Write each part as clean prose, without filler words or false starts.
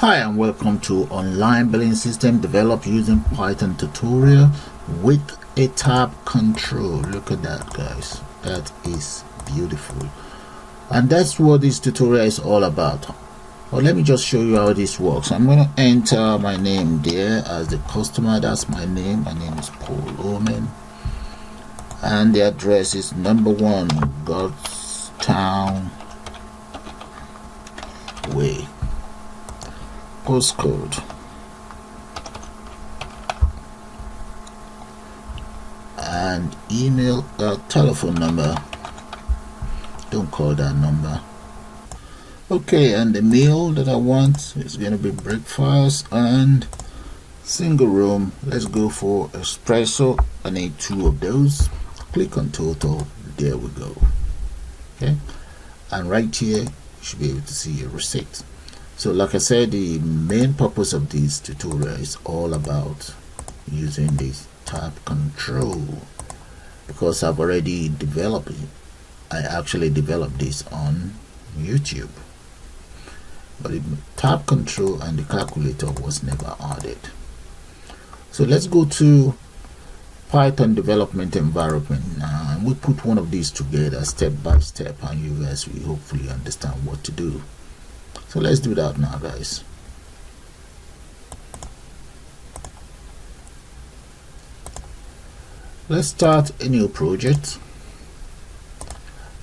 Hi and welcome to online billing system developed using Python tutorial with a tab control. Look at that, guys. That is beautiful, and that's what this tutorial is all about. Well, let me just show you how this works. I'm going to enter my name there as the customer. That's my name. My name is Paul Omen, and the address is number 1 Godstown Way. Postcode and email, telephone number. Don't call that number. Okay, and the meal that I want is going to be breakfast and single room. Let's go for espresso. I need 2 of those. Click on total. There we go. Okay, and right here you should be able to see your receipt. So like I said, the main purpose of this tutorial is all about using this tab control, because I've already developed it. I actually developed this on YouTube, but the tab control and the calculator was never added. So let's go to Python development environment now, and we'll put one of these together step by step, and you guys will hopefully understand what to do. So let's do that now, guys. Let's start a new project,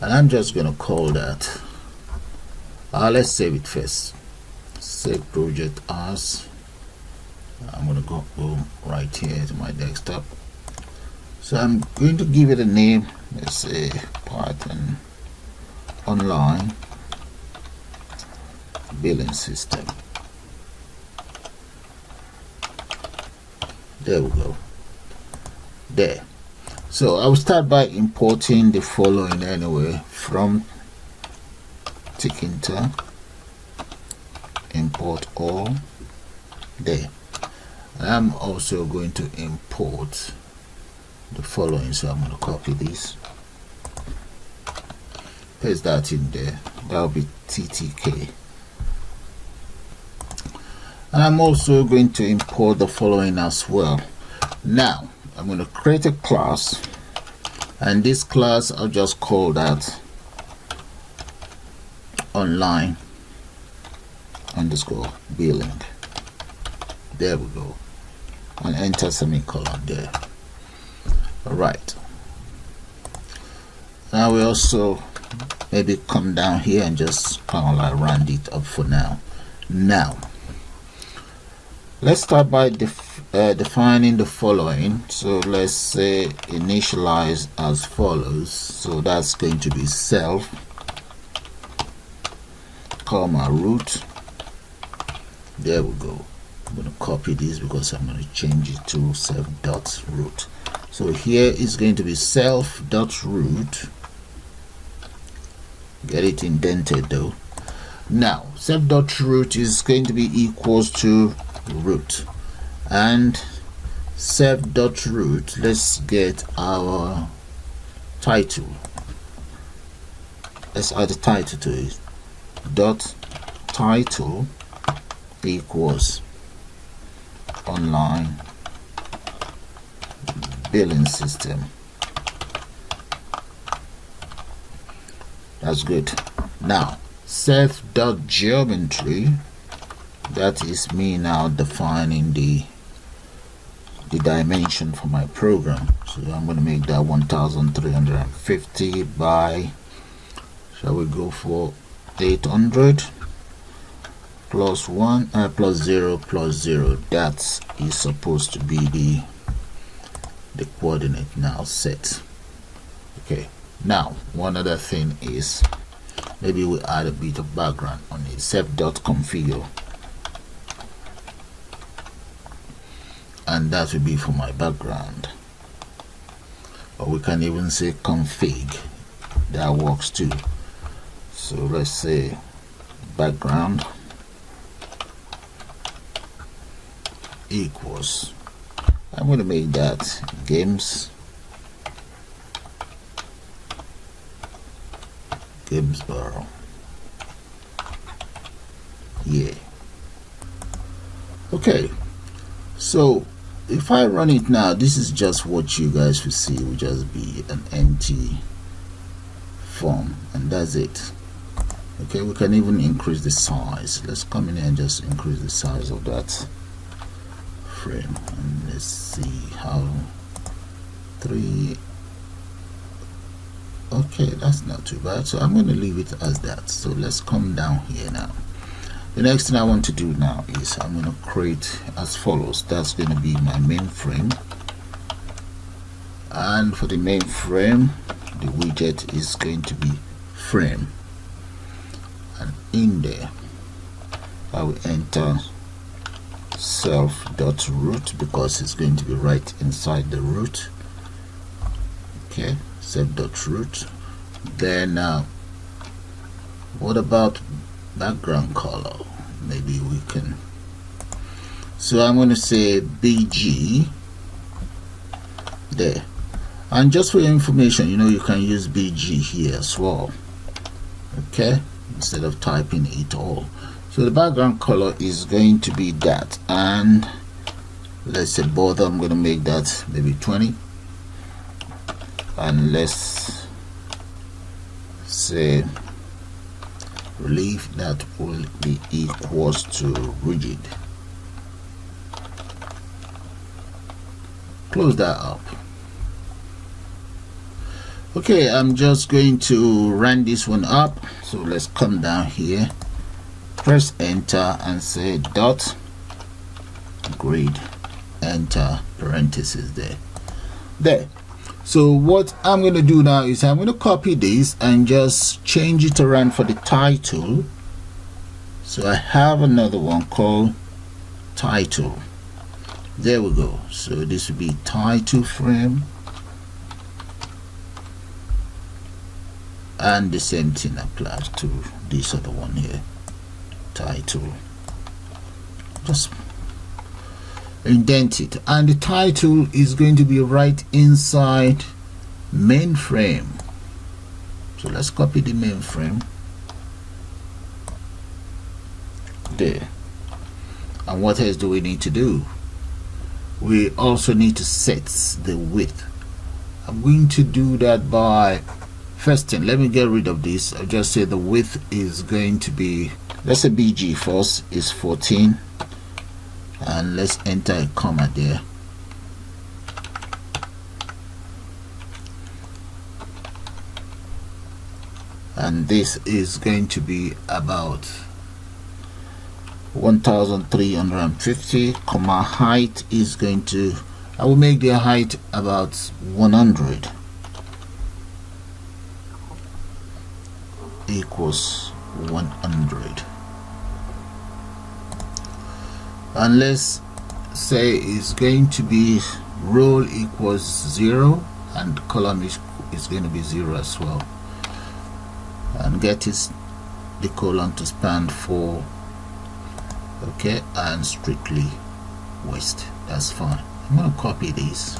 and I'm just gonna call that let's save it first. Save project as, I'm gonna go right here to my desktop. So I'm going to give it a name. Let's say Python online billing system. There we go. There. So I will start by importing the following anyway from Tickinter. Import all. There. And I'm also going to import the following, so I'm going to copy this, paste that in there. That will be TTK. And I'm also going to import the following as well. Now I'm going to create a class, and this class I'll just call that online underscore billing. There we go, and enter semicolon there. All right, now we also maybe come down here and just kind of like round it up for now. Now let's start by defining the following. So let's say initialize as follows. So that's going to be self, comma root. There we go. I'm going to copy this because I'm going to change it to self dot root. So here is going to be self dot root. Get it indented though. Now self dot root is going to be equals to root, and self dot root, let's get our title. Let's add a title to it. Dot title equals online billing system. That's good. Now self dot geometry, that is me now defining the dimension for my program. So I'm going to make that 1350 by, shall we go for 800 plus 1 plus 0 plus 0. That is supposed to be the coordinate now set. Okay, now one other thing is maybe we add a bit of background on it. Self.configure, and that will be for my background, or we can even say config. That works too. So let's say background equals, I'm going to make that Gamesboro. Yeah. Okay, so if I run it now, this is just what you guys will see. Will just be an empty form, and that's it. Okay, we can even increase the size. Let's come in here and just increase the size of that frame, and let's see how 3. Okay, that's not too bad, so I'm going to leave it as that. So let's come down here now. The next thing I want to do now is I'm going to create as follows. That's going to be my main frame, and for the main frame the widget is going to be frame, and in there I will enter self.root because it's going to be right inside the root. Okay, self.root. Then what about background color? Maybe we can, so I'm going to say BG there. And just for your information, you know, you can use BG here as well, okay, instead of typing it all. So the background color is going to be that, and let's say border, I'm going to make that maybe 20, and let's say relief, that will be equals to rigid. Close that up. Okay, I'm just going to run this one up. So let's come down here, press enter, and say dot grid, enter, parentheses there. So what I'm going to do now is I'm going to copy this and just change it around for the title. So I have another one called title. There we go. So this will be title frame, and the same thing applies to this other one here, title. Just indent it, and the title is going to be right inside main frame. So let's copy the main frame there. And what else do we need to do? We also need to set the width. I'm going to do that by, first thing, let me get rid of this. I'll just say the width is going to be, let's say BG first is 14, and let's enter a comma there. And this is going to be about 1350, comma height is going to, I will make the height about 100 equals 100, and let's say it's going to be row equals 0, and column is going to be 0 as well, and get the colon to span 4. Okay, and strictly waist. That's fine. I'm going to copy this,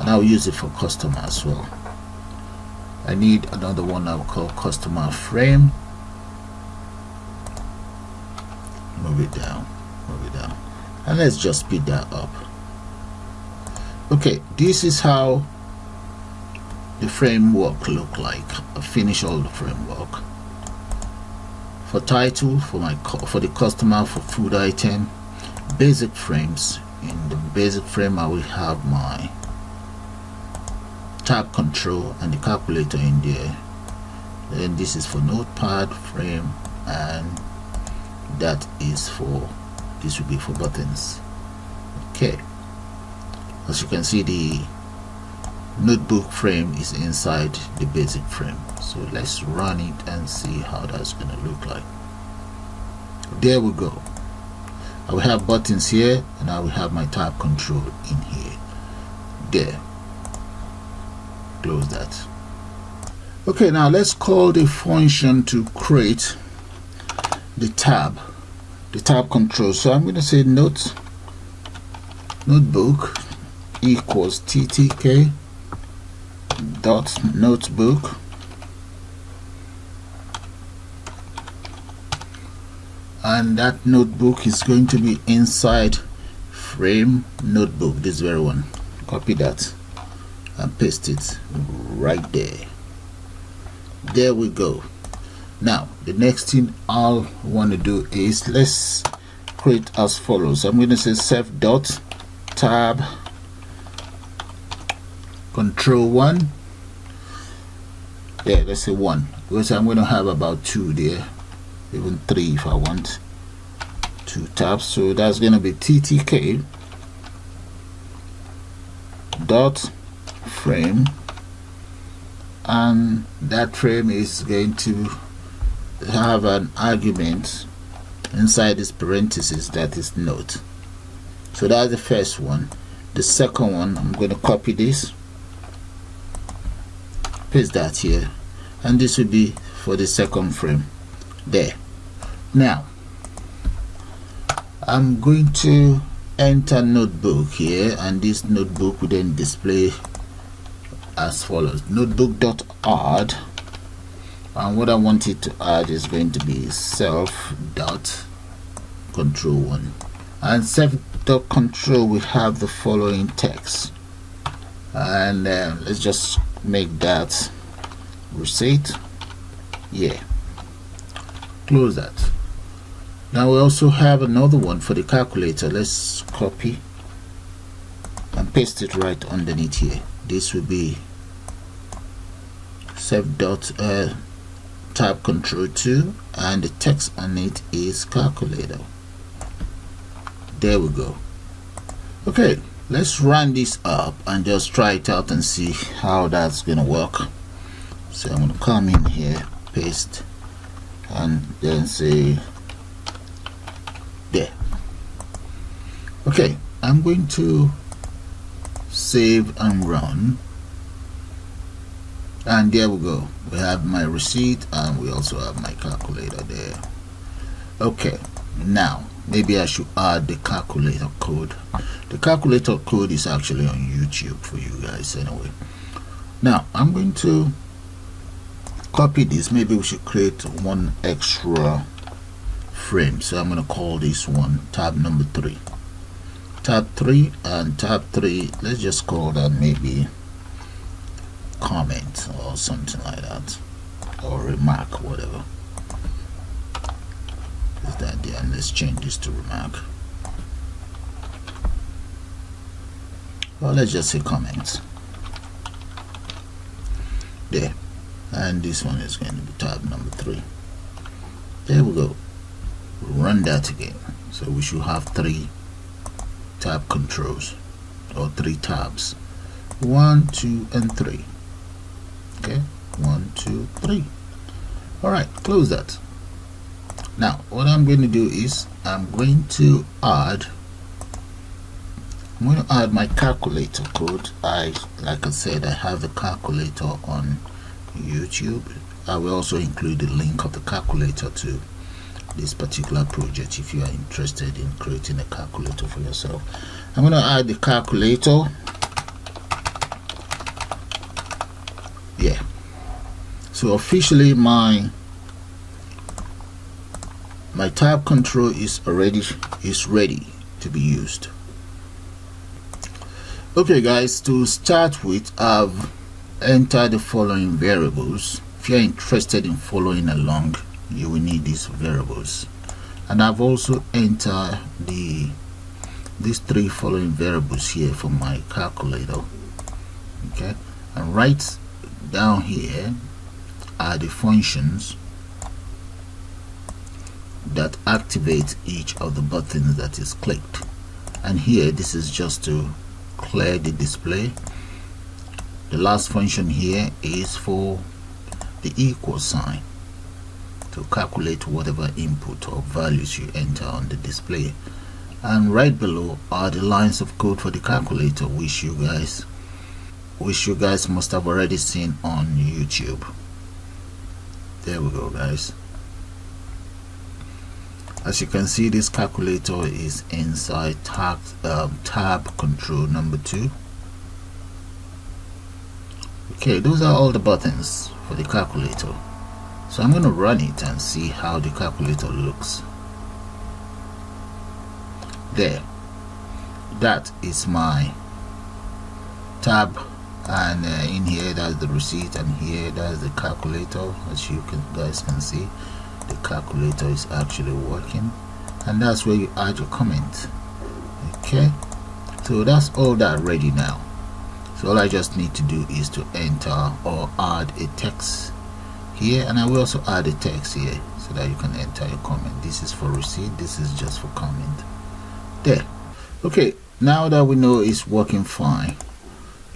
and I'll use it for customer as well. I need another one I'll call customer frame. Move it down, and let's just speed that up. Okay, this is how the framework look like. I finish all the framework. For title, for the customer, for food item, basic frames. In the basic frame I will have my tab control and the calculator in there. Then this is for notepad frame, and that is for, this will be for buttons. Okay, as you can see, the notebook frame is inside the basic frame. So let's run it and see how that's going to look like. There we go. I will have buttons here, and I will have my tab control in here. There. Close that. Okay, now let's call the function to create the tab control. So I'm going to say notebook equals ttk dot notebook, and that notebook is going to be inside frame notebook, this very one. Copy that and paste it right there. There we go. Now the next thing I'll want to do is, let's create as follows. I'm going to say self dot tab control 1. Yeah, let's say 1, because I'm going to have about 2 there, even 3 if I want 2 tabs. So that's going to be ttk dot frame, and that frame is going to have an argument inside this parenthesis that is note. So that's the first one. The second one, I'm going to copy this, paste that here, and this will be for the second frame there. Now I'm going to enter notebook here, and this notebook will then display as follows: notebook.add, and what I want it to add is going to be self dot control 1, and self dot control we have the following text, and let's just make that receipt. Yeah, close that. Now we also have another one for the calculator. Let's copy and paste it right underneath here. This will be self dot tab control 2, and the text on it is calculator. There we go. Okay, let's run this up and just try it out and see how that's gonna work. So I'm gonna come in here, paste, and then say there. Okay, I'm going to save and run, and there we go. We have my receipt and we also have my calculator there. Okay, now maybe I should add the calculator code. The calculator code is actually on YouTube for you guys anyway. Now I'm going to copy this. Maybe we should create one extra frame, so I'm going to call this one tab number 3. Tab 3, and tab 3, let's just call that maybe comment or something like that, or remark, whatever is that there. And let's change this to remark, or let's just say comment there. And this one is going to be tab number 3. There we go. Run that again. So we should have 3 tab controls, or 3 tabs. 1, 2, and 3. Okay, 1, 2, 3. All right, close that. Now what I'm going to do is I'm going to add my calculator code. Like I said, I have the calculator on YouTube. I will also include the link of the calculator to this particular project if you are interested in creating a calculator for yourself. I'm going to add the calculator. Yeah, so officially my tab control is ready to be used. Okay guys, to start with, I've entered the following variables. If you're interested in following along, you will need these variables, and I've also entered these 3 following variables here for my calculator. Okay, and right down here are the functions that activate each of the buttons that is clicked, and here this is just to clear the display. The last function here is for the equal sign, to calculate whatever input or values you enter on the display, and right below are the lines of code for the calculator, which you guys must have already seen on YouTube. There we go guys. As you can see, this calculator is inside tab control number 2. Okay, those are all the buttons for the calculator. So I'm going to run it and see how the calculator looks. There, that is my tab, and in here that's the receipt, and here that's the calculator. As you guys can see, the calculator is actually working, and that's where you add your comment. Okay, so that's all that ready now. So all I just need to do is to enter or add a text here, and I will also add a text here so that you can enter your comment. This is for receipt, this is just for comment. There. Okay, now that we know it's working fine,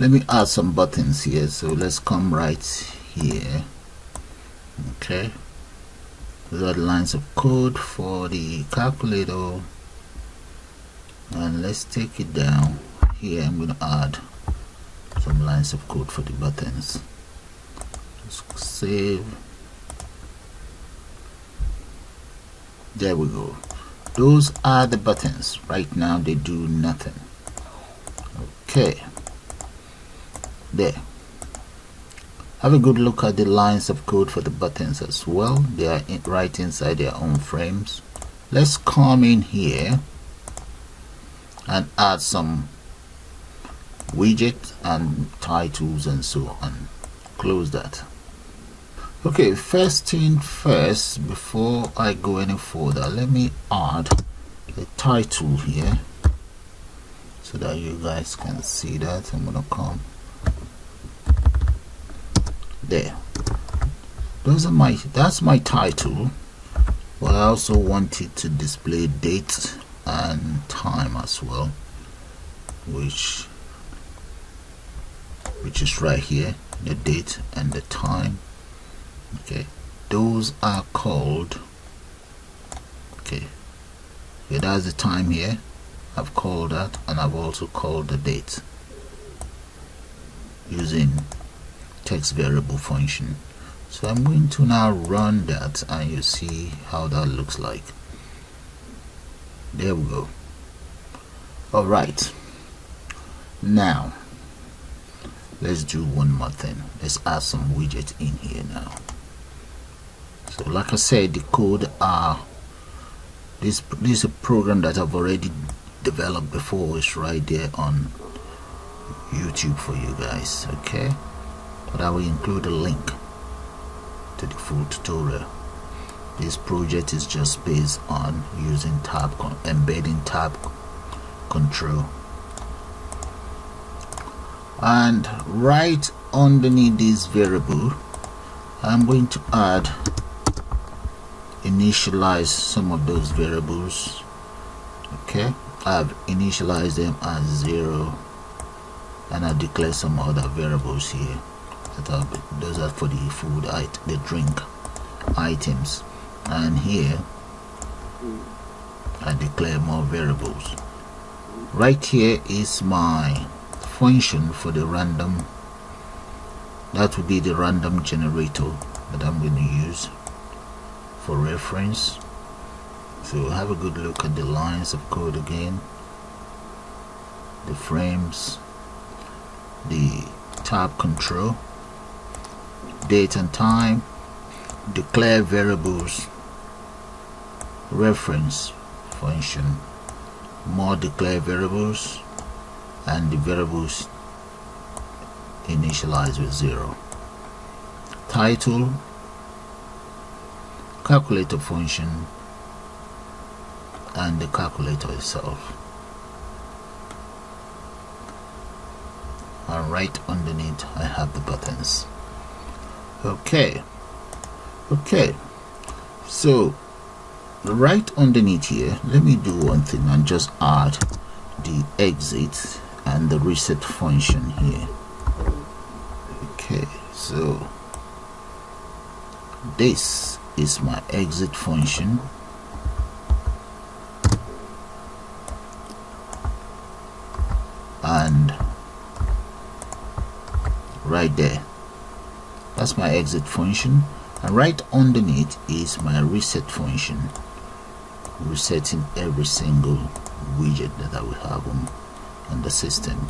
let me add some buttons here. So let's come right here. Okay, those are the lines of code for the calculator, and let's take it down here. I'm going to add some lines of code for the buttons. Just save. There we go. Those are the buttons. Right now they do nothing. Okay, there. Have a good look at the lines of code for the buttons as well. They are right inside their own frames. Let's come in here and add some widgets and titles and so on. Close that. Okay, first thing first, before I go any further, let me add a title here so that you guys can see that. I'm gonna come there. That's my title, but I also want it to display date and time as well, which is right here, the date and the time. Okay, those are called, okay, that's the time here. I've called that, and I've also called the date using text variable function. So I'm going to now run that, and you see how that looks like. There we go. All right, now let's do one more thing. Let's add some widgets in here now. So like I said, the code this is a program that I've already developed before. It's right there on YouTube for you guys. Okay, but I will include a link to the full tutorial. This project is just based on using embedding tab control, and right underneath this variable I'm going to initialize some of those variables. Okay, I've initialized them as 0, and I declare some other variables here those are for the food the drink items, and here I declare more variables. Right here is my function for the random, that would be the random generator that I'm going to use for reference. So have a good look at the lines of code again, the frames, the tab control, date and time, declare variables, reference function, more declare variables, and the variables initialize with 0, title, calculator function, and the calculator itself. And right underneath I have the buttons. Okay, so right underneath here, let me do one thing and just add the exit and the reset function here. Okay, so this is my exit function, and right there, that's my exit function, and right underneath is my reset function, resetting every single widget that I will have on the system.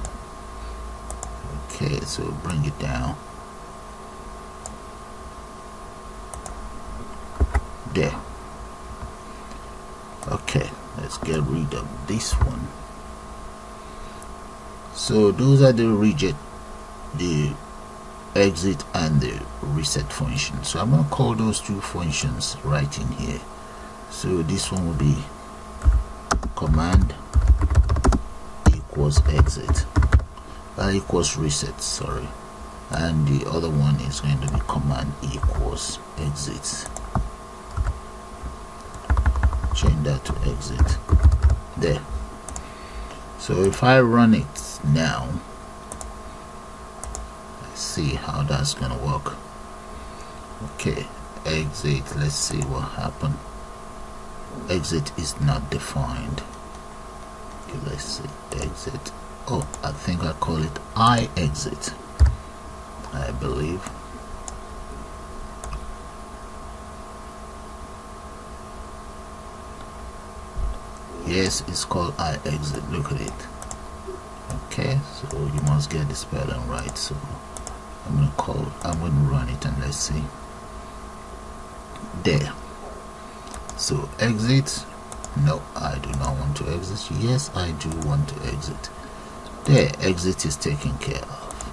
Okay, so bring it down there. Okay, let's get rid of this one. So those are the exit and the reset function. So I'm going to call those two functions right in here. So this one will be command equals exit, equals reset, sorry, and the other one is going to be command equals exit. Change that to exit there. So if I run it now, let's see how that's gonna work. Okay, exit, let's see what happened. Exit is not defined. Okay, let's see, exit. Oh, I think I call it I exit, I believe. Yes, it's called I exit. Look at it. Okay, so you must get the spelling right. So I'm gonna run it and let's see. There. So exit. No, I do not want to exit. Yes, I do want to exit. There, exit is taken care of.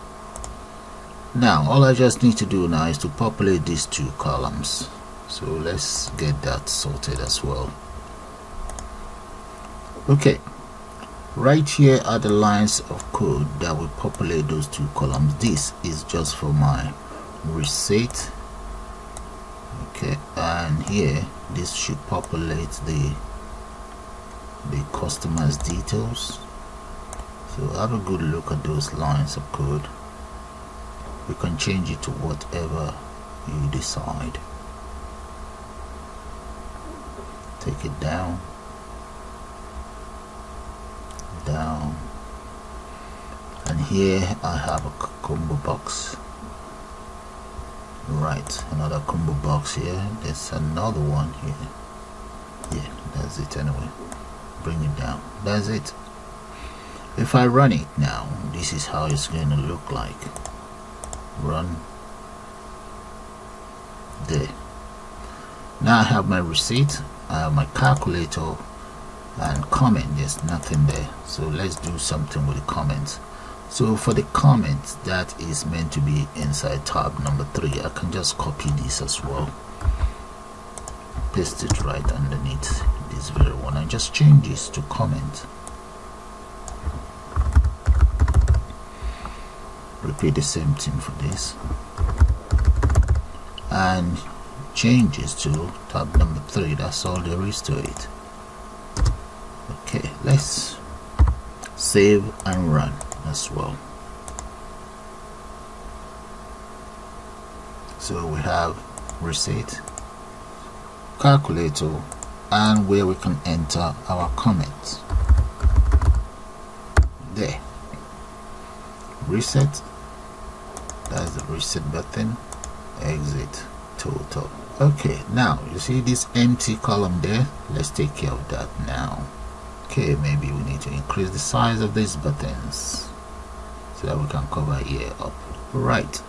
Now all I just need to do now is to populate these two columns. So let's get that sorted as well. Okay, right here are the lines of code that will populate those two columns. This is just for my receipt. Okay, and here this should populate the customer's details. So have a good look at those lines of code. You can change it to whatever you decide. Take it down, and here I have a combo box. Right, another combo box here. There's another one here. Yeah, that's it anyway. Bring it down. That's it. If I run it now, this is how it's going to look like. Run. There. Now I have my receipt, I have my calculator, and comment. There's nothing there. So let's do something with the comments. So for the comments, that is meant to be inside tab number 3. I can just copy this as well, paste it right underneath this very one, and just change this to comment. Repeat the same thing for this and change this to tab number 3. That's all there is to it. Okay, let's save and run as well. So we have receipt, calculator, and where we can enter our comments. There. Reset, that's the reset button. Exit, total. Okay, now you see this empty column there. Let's take care of that now. Okay, maybe we need to increase the size of these buttons so that we can cover here up. Right,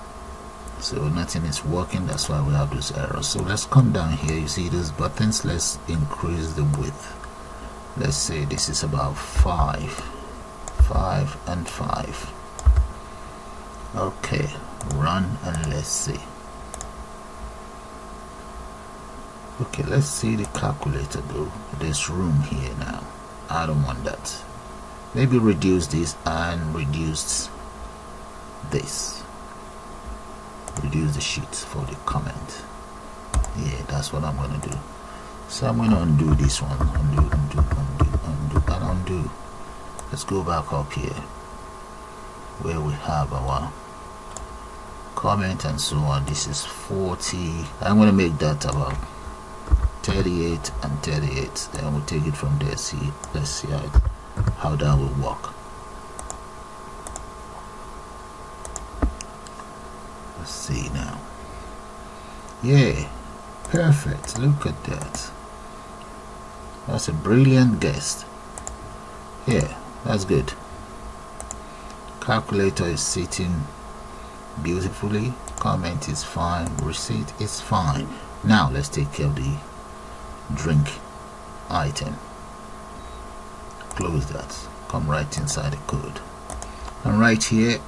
so nothing is working, that's why we have those errors. So let's come down here. You see those buttons, let's increase the width. Let's say this is about 5 and 5. Okay, run and let's see. Okay, let's see the calculator though. There's room here now. I don't want that. Maybe reduce this and reduce this. Reduce the sheets for the comment. Yeah, that's what I'm gonna do. So I'm gonna undo this one. Undo, and undo. Let's go back up here where we have our comment and so on. This is 40. I'm gonna make that about 38 and 38. Then we'll take it from there. Let's see how that will work. Let's see now. Yeah, perfect. Look at that. That's a brilliant guess. Yeah, that's good. Calculator is sitting beautifully. Comment is fine. Receipt is fine. Now let's take care of the drink item. close that, come right inside the code, and right here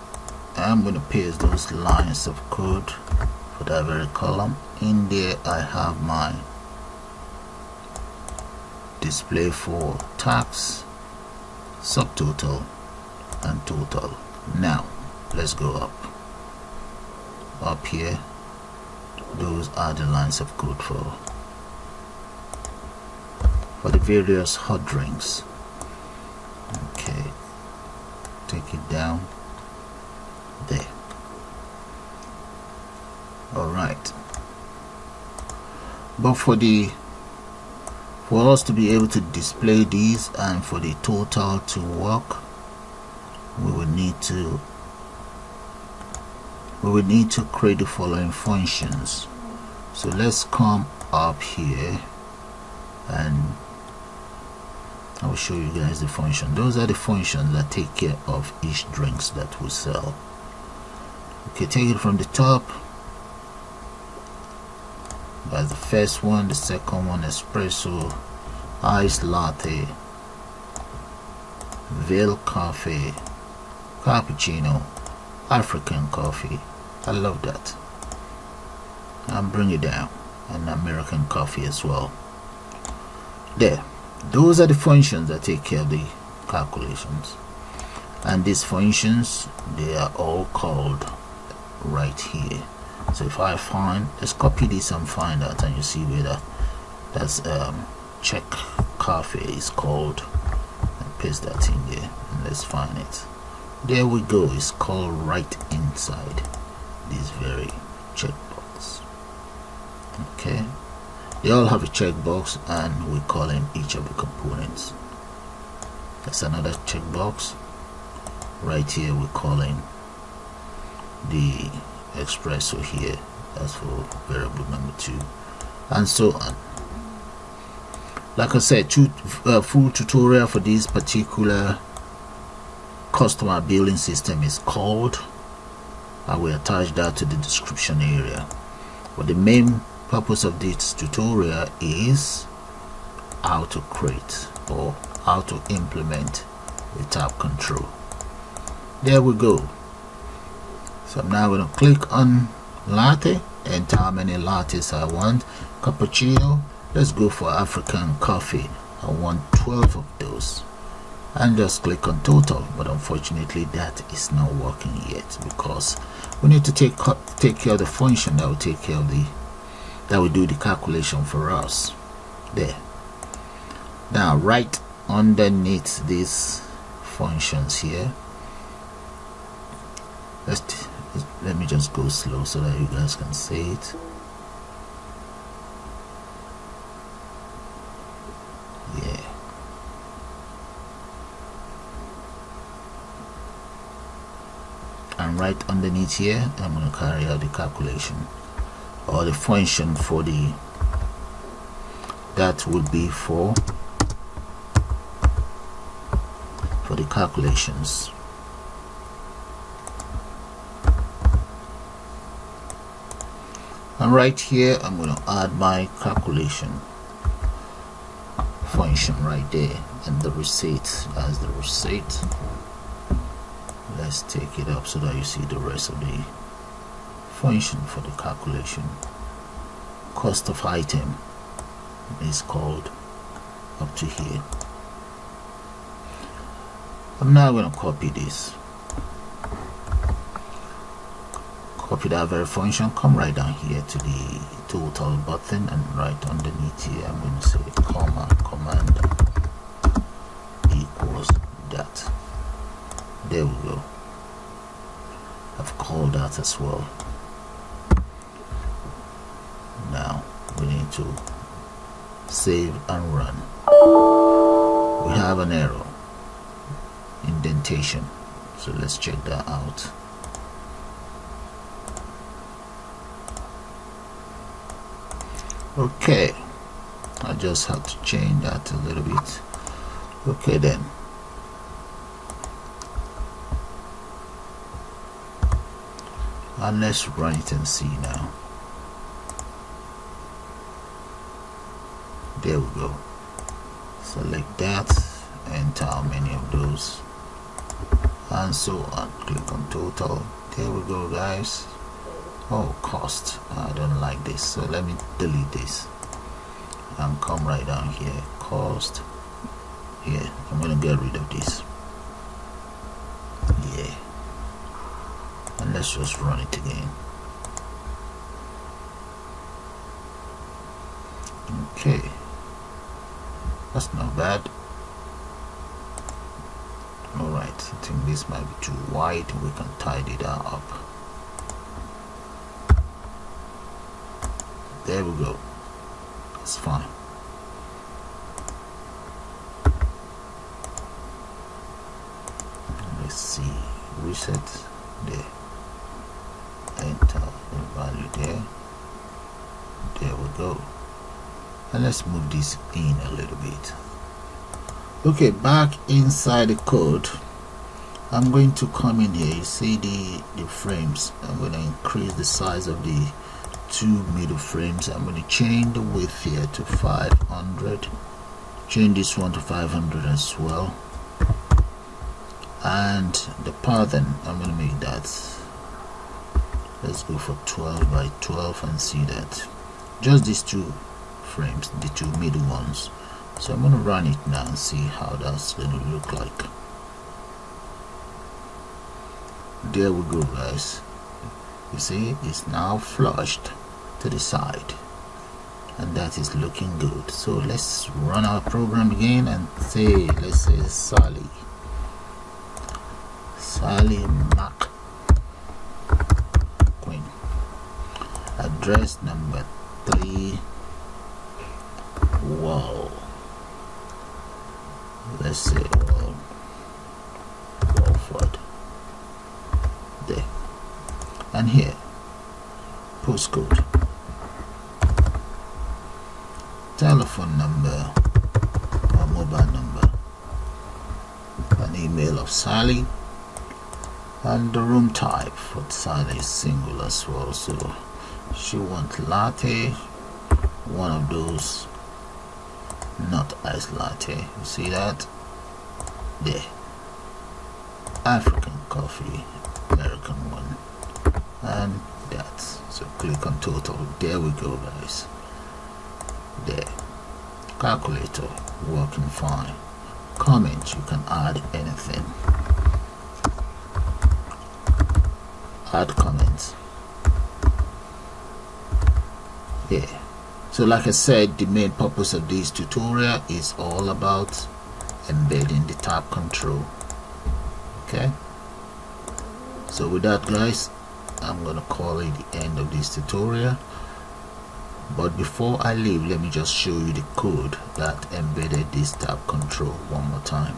I'm going to paste those lines of code for that very column. In there I have my display for tax, subtotal, and total. Now let's go up here. Those are the lines of code for the various hot drinks. Okay, take it down there. All right, but for us to be able to display these and for the total to work, we will need to create the following functions. So let's come up here and I will show you guys the function. Those are the functions that take care of each drinks that we sell. Okay, take it from the top. That's the first one. The second one, espresso, iced latte, veil coffee, cappuccino, African coffee. I love that. And bring it down, and American coffee as well. There, those are the functions that take care of the calculations, and these functions, they are all called right here. So if I find, let's copy this and find out, and you see where that's check coffee is called, and paste that in there, and let's find it. There we go. It's called right inside this very checkbox. Okay, they all have a checkbox, and we call in each of the components. That's another checkbox. Right here we're calling the espresso here. That's for variable number 2, and so on. Like I said, full tutorial for this particular customer billing system is called. I will attach that to the description area. But the main purpose of this tutorial is how to create or how to implement the tab control. There we go. So I'm now going to click on latte, enter how many lattes I want. Cappuccino, let's go for African coffee. I want 12 of those. And just click on total, but unfortunately that is not working yet because we need to take care of the function that will take care of that will do the calculation for us. There. Now right underneath these functions here, let me just go slow so that you guys can see it. Yeah. And right underneath here, I'm going to carry out the calculation or the function for that would be for the calculations. And right here I'm going to add my calculation function right there, and the receipt as the receipt. Let's take it up so that you see the rest of the function for the calculation. Cost of item is called up to here. I'm now going to copy this, copy that very function, come right down here to the total button, and right underneath here I'm going to say comma command equals that. There we go. I've called that as well. Now we need to save and run. We have an error, indentation, so let's check that out. Okay, I just have to change that a little bit. Okay then, and let's run it and see now. There we go. Select that enter how many of those, and so on. Click on total. There we go, guys. Oh, cost, I don't like this, so let me delete this and come right down here, cost. Here, I'm gonna get rid of this. Yeah, and let's just run it again. Okay, that's not bad. Alright, I think this might be too wide. We can tidy that up. There we go. That's fine. Let's see. Reset. There. Enter the value there. There we go. And let's move this in a little bit. Okay, back inside the code, I'm going to come in here. You see the frames. I'm going to increase the size of the two middle frames. I'm going to change the width here to 500. Change this one to 500 as well. And the pattern, I'm going to make that, let's go for 12 by 12 and see that. Just these two frames, the two middle ones. So I'm going to run it now and see how that's going to look like. There we go, guys. You see, it's now flushed to the side, and that is looking good. So let's run our program again and say, let's say Sally Mac Queen, address number 3. Wow, let's say Walford. There, and here postcode, telephone number or mobile number, an email of Sally, and the room type for Sally is single as well, so she wants latte, one of those, not iced latte. You see that there, African coffee, American one, and that. So click on total. There we go, guys. There, calculator working fine. Comment, you can add anything, add comments. Yeah, so like I said, the main purpose of this tutorial is all about embedding the tab control. Okay, so with that, guys, I'm gonna call it the end of this tutorial. But before I leave, let me just show you the code that embedded this tab control one more time.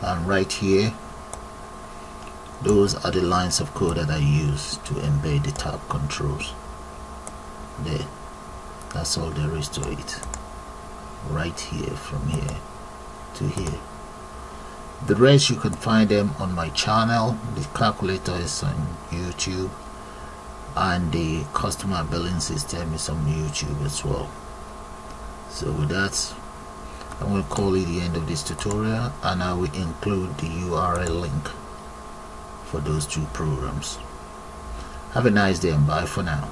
And right here, those are the lines of code that I use to embed the tab controls. There, that's all there is to it. Right here, from here to here. The rest you can find them on my channel. The calculator is on YouTube, and the customer billing system is on YouTube as well. So with that, I'm going to call it the end of this tutorial, and I will include the URL link for those two programs. Have a nice day and bye for now.